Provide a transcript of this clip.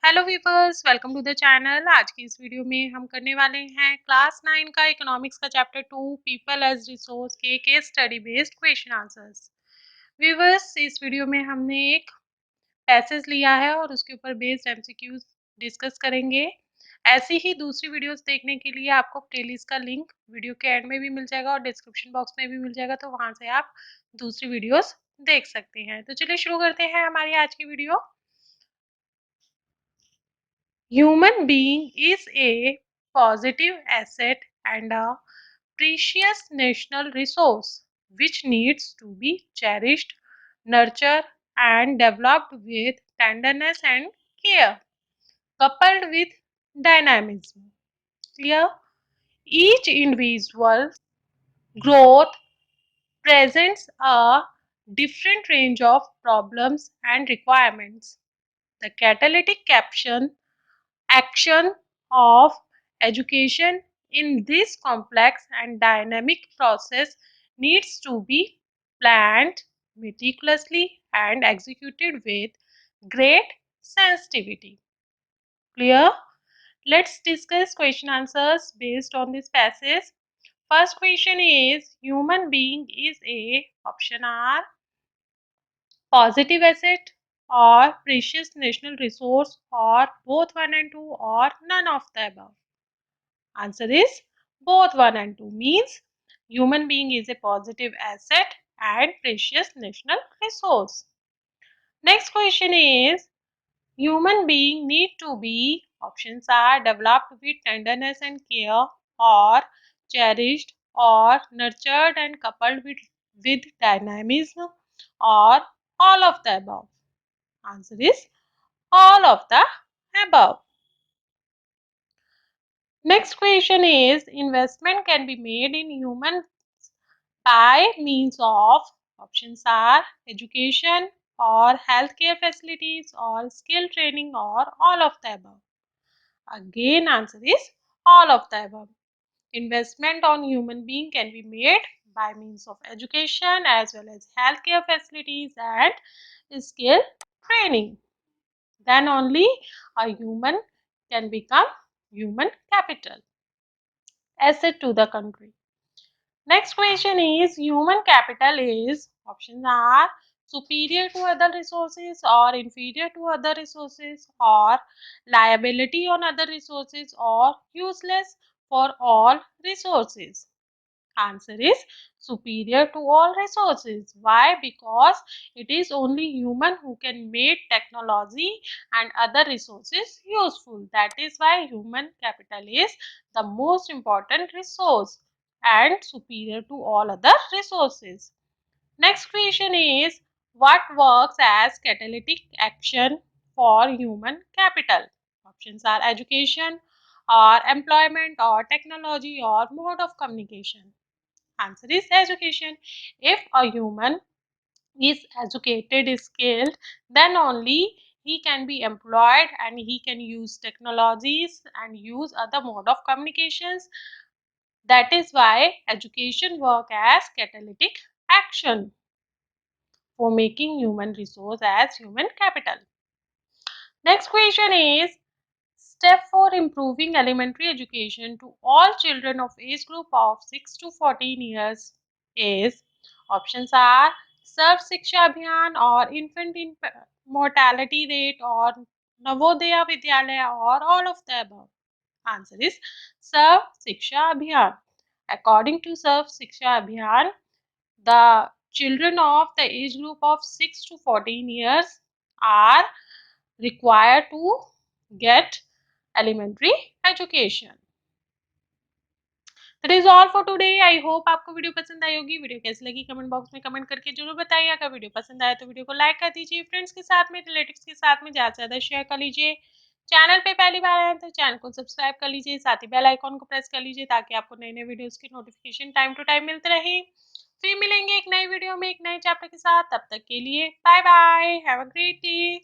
Hello viewers, welcome to the channel. आज की इस वीडियो में हम करने वाले हैं क्लास 9 का इकोनॉमिक्स का चैप्टर 2 पीपल एज रिसोर्स के case study based question answers. Viewers, इस वीडियो में हमने एक पैसेज लिया है और उसके ऊपर बेस्ड एमसीक्यूज डिस्कस करेंगे। ऐसी ही दूसरी वीडियोस देखने के लिए आपको प्लेलिस्ट का लिंक वीडियो के एंड में भी मिल जाएगा और डिस्क्रिप्शन बॉक्स में भी मिल जाएगा, तो वहां से आप दूसरी वीडियोस देख सकते हैं। तो चलिए शुरू करते हैं हमारी आज की video. Human being is a positive asset and a precious national resource which needs to be cherished, nurtured and developed with tenderness and care, coupled with dynamism. Clear? Each individual growth presents a different range of problems and requirements. The catalytic action of education in this complex and dynamic process needs to be planned meticulously and executed with great sensitivity. Clear? Let's discuss question answers based on this passage. First question is human being is a option R positive asset or precious national resource or both 1 and 2 or none of the above. Answer is both 1 and 2 means human being is a positive asset and precious national resource. Next question is human being need to be options are developed with tenderness and care or cherished or nurtured and coupled with dynamism or all of the above. Answer is all of the above. Next question is investment can be made in humans by means of options are education or healthcare facilities or skill training or all of the above. Again answer is all of the above. Investment on human being can be made by means of education as well as healthcare facilities and skill training. Then only a human can become human capital, asset to the country. Next question is human capital is options are superior to other resources or inferior to other resources or liability on other resources or useless for all resources. Answer is superior to all resources. Why? Because it is only human who can make technology and other resources useful. That is why human capital is the most important resource and superior to all other resources. Next question is what works as catalytic action for human capital? Options are education or employment or technology or mode of communication. Answer is education. If a human is educated, skilled, then only he can be employed and he can use technologies and use other mode of communications. That is why education work as catalytic action for making human resource as human capital. Next question is step for improving elementary education to all children of age group of 6 to 14 years is options are Sarv Shiksha Abhiyan or infant mortality rate or Navodaya Vidyalaya or all of the above. Answer is Sarv Shiksha Abhiyan. According to Sarv Shiksha Abhiyan, the children of the age group of 6 to 14 years are required to get elementary education. That is all for today. I hope आपको video पसंद आई होगी। Video कैसी लगी comment box में comment करके जरूर बताइए। अगर वीडियो पसंद आए तो वीडियो को लाइक कर दीजिए, फ्रेंड्स के साथ में रिलेटिव्स के साथ में ज़्यादा से ज़्यादा शेयर कर लीजिए। चैनल पे पहली बार आए तो चैनल को सब्सक्राइब कर लीजिए, साथ ही बेल आइकॉन को प्रेस कर लीजिए ताकि आपको नए नए वीडियोज़ की नोटिफिकेशन टाइम टू टाइम मिलते रहे। फिर मिलेंगे एक नई वीडियो में एक नए चैप्टर के साथ। तब तक के लिए bye bye, have a great day.